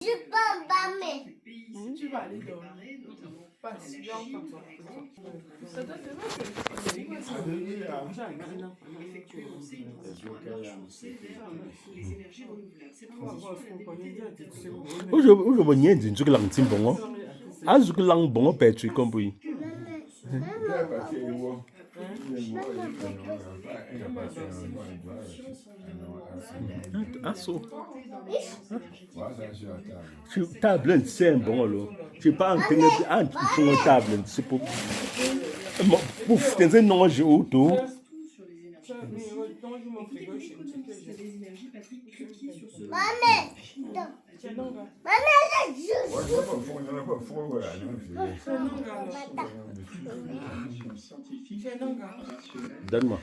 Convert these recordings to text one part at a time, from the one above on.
Je peux pas, mais. Tu vas aller dormir. Patience, ça doit te Ujo bonyenzi nzuki lang timbongo. Azuki lang bongo petri kompui. Aso. Tu table c'est bon lo. Tu pas en tenir en table c'est pour pouf t'es non j'ai auto. Donne-moi.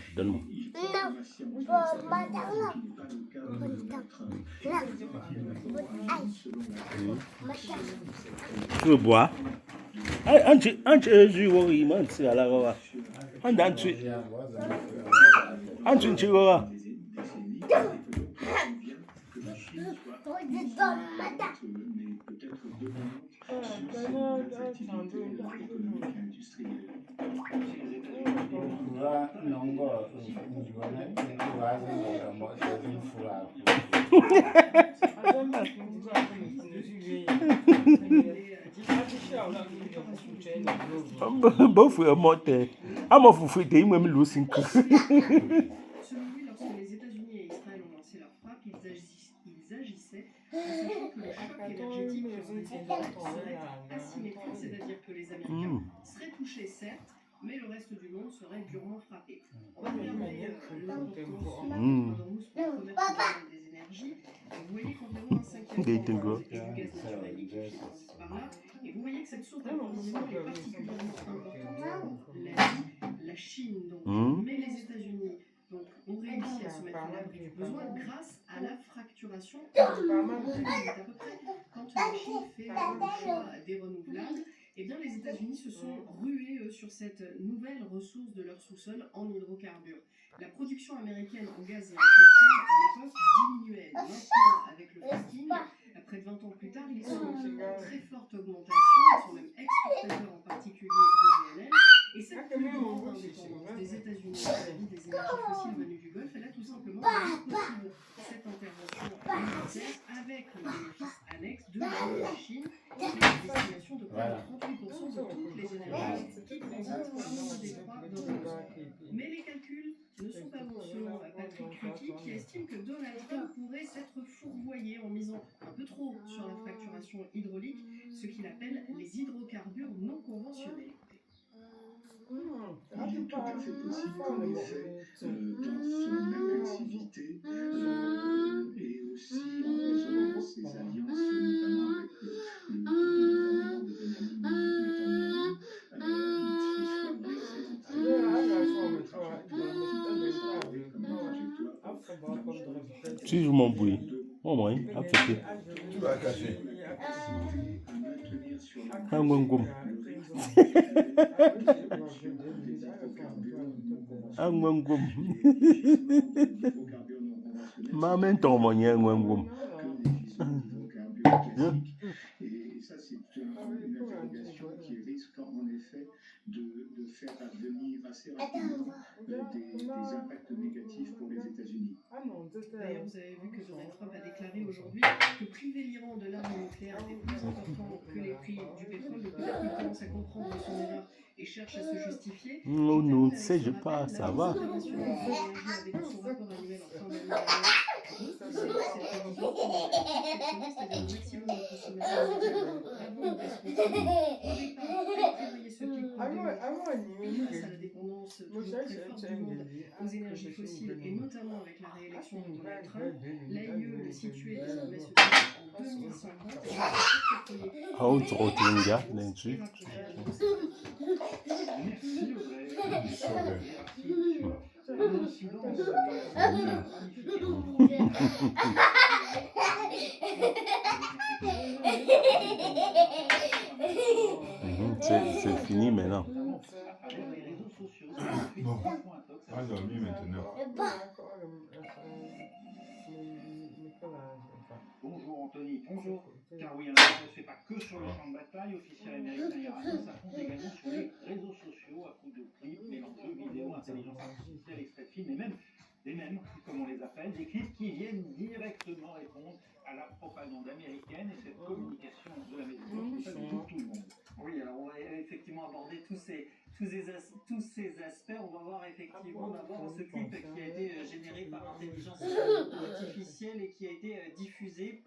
Tu veux boire? Anche oui, man, c'est à la rova. Anche tu vois. Bon frère mortel. Ah mon fou frère, il m'a mis l'eau cinq. Selon lui, lorsque les États-Unis et Israël ont lancé leur frappe, ils agissaient en sachant que le choc énergétique serait asymétrique, c'est-à-dire que les Américains seraient touchés, certes, mais le reste du monde serait durement frappé. On va regarder l'importance de commerce des énergies. Vous voyez qu'environ un cinquième du gaz naturel liquéfié transite par là. Et vous voyez que cette source d'approvisionnement est particulièrement importante. La Chine, donc, mais les États-Unis ont réussi à se mettre à l'abri du besoin grâce à la fracturation. C'est à peu près quand la Chine fait le choix des renouvelables. Eh bien, les États-Unis se sont rués, eux, sur cette nouvelle ressource de leur sous-sol en hydrocarbures. La production américaine en gaz et en pétrole, à l'époque, diminuait. Maintenant, avec le fracking, près de 20 ans plus tard, ils sont en très forte augmentation. Ils sont même exportateurs, en particulier de GNL. Et cette plus grande indépendance des États-Unis vis-à-vis des énergies fossiles venues du Golfe, elle a tout simplement rendu possible cette intervention militaire avec le bénéfice annexe de la Chine, qui a une estimation de près de 38% de toutes les énergies qui transitent par le détroit d'Ormuz. Mais les calculs ne sont pas bons selon Patrick Lucky, qui estime que Donald Trump pourrait s'être fourvoyé en misant un peu trop sur la fracturation hydraulique, ce qu'il appelle les hydrocarbures non conventionnels. Il est tout à fait possible qu'en effet, dans son même activité, et aussi en faisant ses alliances, notamment avec le gouvernement de Benjamin Netanyahu, il soit blessé dans cette trajectoire. Si je m'embrouille, au moins, affecté. Tu vas cacher. Un goum. Un goum. Maman ton moyen, un goum. Et ça, c'est une interrogation qui risque en effet de faire advenir assez rapidement des impacts négatifs pour les États-Unis. D'ailleurs, vous avez vu que Donald Trump a déclaré aujourd'hui que priver l'Iran de l'arme nucléaire était plus important que les prix du pétrole. Donc peut-être qu'il commence à comprendre son erreur et cherche à se justifier. Non, tu sais, je pas, ça va. Avec son rapport annuel en fin d'année repoussé cette prévision c'est-à-dire un maximum de consommation mondiale avant une baisse continue. Au départ, prévoyait ce pic pour 2030 face à la dépendance toujours très forte du monde aux énergies fossiles et notamment avec la réélection de Donald Trump. L'AIE le situait désormais ce pic en 2050. Ah, on se retrouve là, là-dessus. C'est fini maintenant. Bon, on va dormir maintenant. Bonjour Anthony. Bonjour. Car oui, un affaire ne se fait pas que sur le champ de bataille. Officiels américains et iraniens s'affrontent également sur les réseaux sociaux à coups de clips, mélange de vidéos, intelligence artificielle, extraits de films et même des mèmes, comme on les appelle, des clips qui viennent directement répondre à la propagande américaine et cette communication de la maison ça touche tout le monde. Oui, alors on va effectivement aborder tous ces aspects. On va voir effectivement d'abord ce clip qui a été généré par intelligence artificielle et qui a été diffusé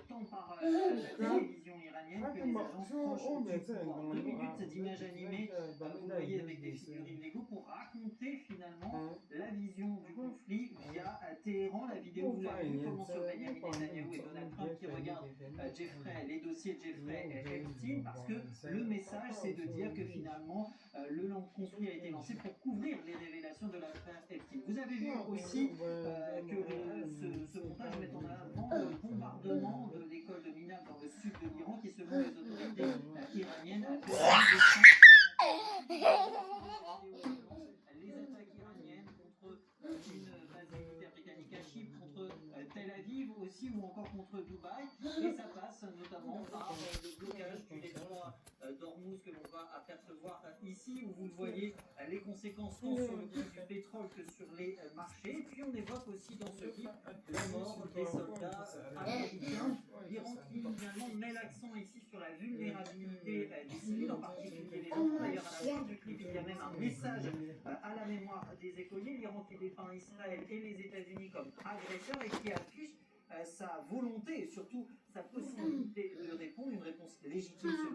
tant par la télévision iranienne que les agences proches du pouvoir. 2 minutes d'images animées, vous voyez, avec des figurines Lego pour raconter finalement la vision du conflit via Téhéran. La vidéo, vous l'avez vu, commence sur Benjamin Netanyahou et Donald Trump qui regardent les dossiers de Jeffrey Epstein, parce que le message, c'est de dire que finalement, le conflit a été lancé pour couvrir les révélations de l'affaire Epstein. Vous avez vu aussi que ce montage met en avant le bombardement de l'école de Minab dans le sud de l'Iran qui, selon les autorités iraniennes, a fait les attaques iraniennes contre une base militaire britannique à Chypre, contre Tel Aviv aussi, ou encore contre Dubaï. Et ça passe notamment par le blocage du détroit d'Ormuz que l'on va apercevoir ici, où vous le voyez, les conséquences tant sur le prix du pétrole que sur les marchés. Et puis on évoque aussi dans ce clip la mort des soldats américains. L'Iran qui finalement met l'accent ici sur la vulnérabilité des civils, en particulier les enfants. D'ailleurs, à la fin du clip, il y a même un message à la mémoire des écoliers. L'Iran qui dépeint Israël et les États-Unis comme agresseurs et qui affiche sa volonté et surtout sa possibilité de répondre, une réponse légitime selon